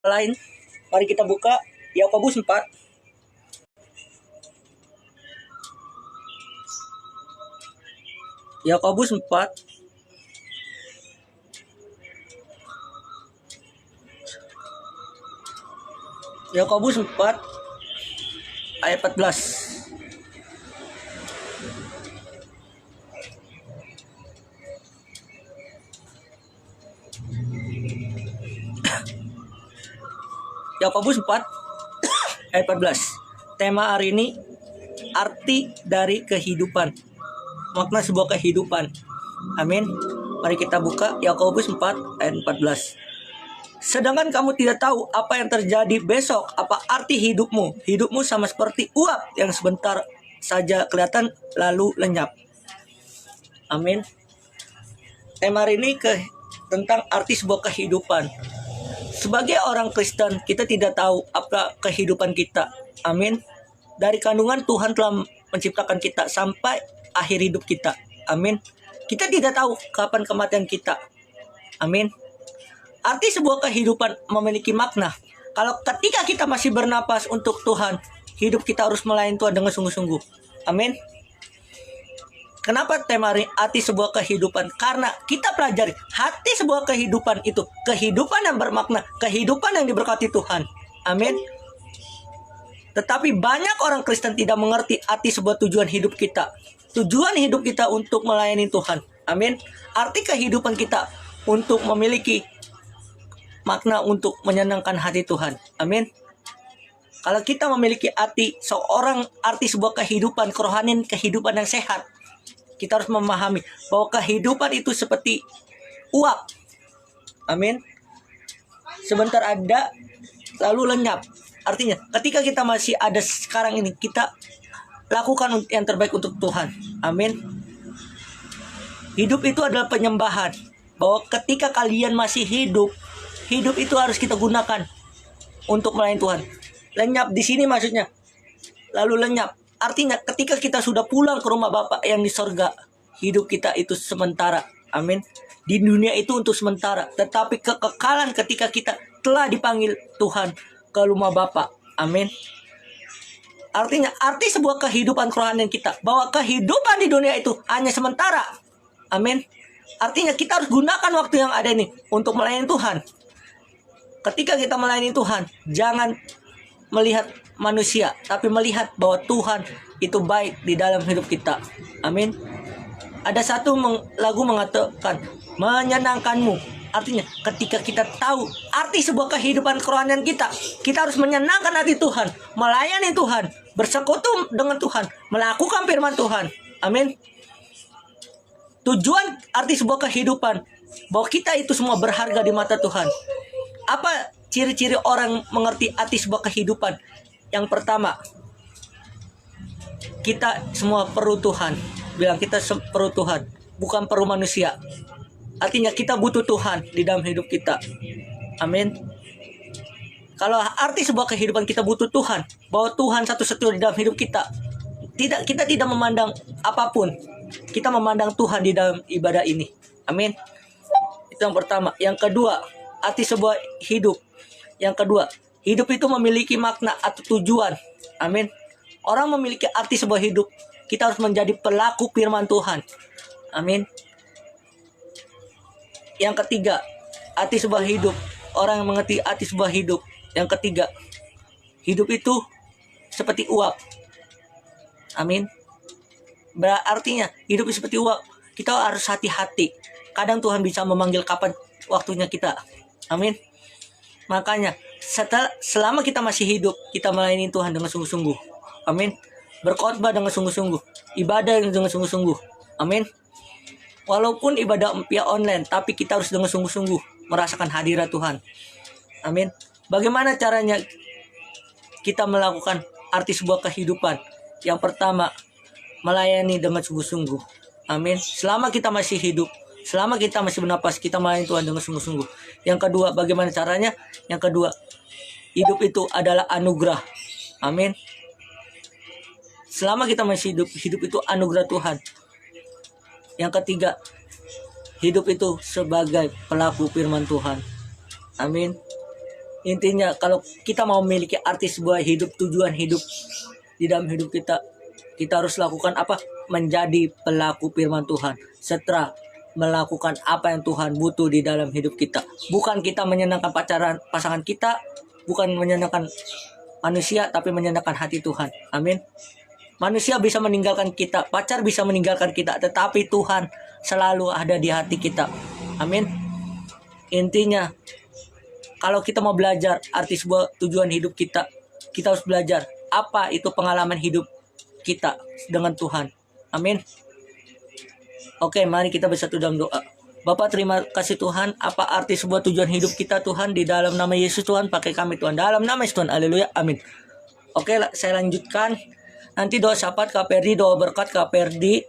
lain. Mari kita buka Yakobus 4. Yakobus 4 Yakobus 4 ayat 14. Yakobus 4 ayat 14. Tema hari ini arti dari kehidupan. Makna sebuah kehidupan. Amin. Mari kita buka Yakobus 4 ayat 14. Sedangkan kamu tidak tahu apa yang terjadi besok, apa arti hidupmu. Hidupmu sama seperti uap yang sebentar saja kelihatan lalu lenyap. Amin. Tema hari ini tentang arti sebuah kehidupan. Sebagai orang Kristen, kita tidak tahu apa kehidupan kita. Amin. Dari kandungan Tuhan telah menciptakan kita sampai akhir hidup kita. Amin. Kita tidak tahu kapan kematian kita. Amin. Arti sebuah kehidupan memiliki makna. Kalau ketika kita masih bernapas untuk Tuhan, hidup kita harus melayani Tuhan dengan sungguh-sungguh. Amin. Kenapa tema arti sebuah kehidupan? Karena kita pelajari hati sebuah kehidupan itu kehidupan yang bermakna, kehidupan yang diberkati Tuhan. Amin. Tetapi banyak orang Kristen tidak mengerti arti sebuah tujuan hidup kita. Tujuan hidup kita untuk melayani Tuhan. Amin. Arti kehidupan kita untuk memiliki makna untuk menyenangkan hati Tuhan. Amin. Kalau kita memiliki arti sebuah kehidupan, kerohanian, kehidupan yang sehat, kita harus memahami bahwa kehidupan itu seperti uap. Amin. Sebentar ada, lalu lenyap. Artinya, ketika kita masih ada sekarang ini, kita lakukan yang terbaik untuk Tuhan. Amin. Hidup itu adalah penyembahan. Bahwa ketika kalian masih hidup itu harus kita gunakan untuk melayani Tuhan. Lenyap di sini maksudnya, lalu lenyap. Artinya ketika kita sudah pulang ke rumah Bapa yang di sorga, hidup kita itu sementara. Amin. Di dunia itu untuk sementara. Tetapi kekekalan ketika kita telah dipanggil Tuhan ke rumah Bapa. Amin. Artinya arti sebuah kehidupan kerohanian kita, bahwa kehidupan di dunia itu hanya sementara. Amin. Artinya kita harus gunakan waktu yang ada ini untuk melayani Tuhan. Ketika kita melayani Tuhan, jangan melihat manusia, tapi melihat bahwa Tuhan itu baik di dalam hidup kita. Amin. Ada satu lagu mengatakan menyenangkanmu. Artinya ketika kita tahu arti sebuah kehidupan kerohanian kita harus menyenangkan hati Tuhan, melayani Tuhan, bersekutu dengan Tuhan, melakukan firman Tuhan. Amin. Tujuan arti sebuah kehidupan, bahwa kita itu semua berharga di mata Tuhan. Apa ciri-ciri orang mengerti arti sebuah kehidupan? Yang pertama, kita semua perlu Tuhan. Bilang kita perlu Tuhan, bukan perlu manusia. Artinya kita butuh Tuhan di dalam hidup kita. Amin. Kalau arti sebuah kehidupan kita butuh Tuhan, bahwa Tuhan satu-satunya di dalam hidup kita. Kita tidak memandang apapun. Kita memandang Tuhan di dalam ibadah ini. Amin. Itu yang pertama. Yang kedua, arti sebuah hidup. Yang kedua, hidup itu memiliki makna atau tujuan. Amin. Orang memiliki arti sebuah hidup, kita harus menjadi pelaku firman Tuhan. Amin. Yang ketiga, arti sebuah hidup. Orang yang mengerti arti sebuah hidup. Yang ketiga, hidup itu seperti uap. Amin. Berartinya hidup itu seperti uap. Kita harus hati-hati. Kadang Tuhan bisa memanggil kapan waktunya kita. Amin. Makanya selama kita masih hidup, kita melayani Tuhan dengan sungguh-sungguh. Amin. Berkhotbah dengan sungguh-sungguh. Ibadah dengan sungguh-sungguh. Amin. Walaupun ibadah via online, tapi kita harus dengan sungguh-sungguh merasakan hadirat Tuhan. Amin. Bagaimana caranya kita melakukan arti sebuah kehidupan? Yang pertama, melayani dengan sungguh-sungguh. Amin. Selama kita masih hidup, selama kita masih bernapas, kita melayani Tuhan dengan sungguh-sungguh. Yang kedua, bagaimana caranya? Yang kedua, hidup itu adalah anugerah. Amin. Selama kita masih hidup itu anugerah Tuhan. Yang ketiga, hidup itu sebagai pelaku firman Tuhan. Amin. Intinya kalau kita mau memiliki arti sebuah hidup, tujuan hidup di dalam hidup kita, kita harus lakukan apa? Menjadi pelaku firman Tuhan. Setelah melakukan apa yang Tuhan butuh di dalam hidup kita. Bukan kita menyenangkan pasangan kita, bukan menyenangkan manusia, tapi menyenangkan hati Tuhan. Amin. Manusia bisa meninggalkan kita, pacar bisa meninggalkan kita, tetapi Tuhan selalu ada di hati kita. Amin. Intinya, kalau kita mau belajar arti sebuah tujuan hidup kita, kita harus belajar apa itu pengalaman hidup kita dengan Tuhan. Amin. Oke, mari kita bersatu dalam doa. Bapak, terima kasih Tuhan. Apa arti sebuah tujuan hidup kita Tuhan? Di dalam nama Yesus Tuhan, pakai kami Tuhan. Dalam nama Yesus Tuhan, haleluya, amin. Oke, saya lanjutkan. Nanti doa syafaat Kak Perdi, doa berkat Kak Perdi.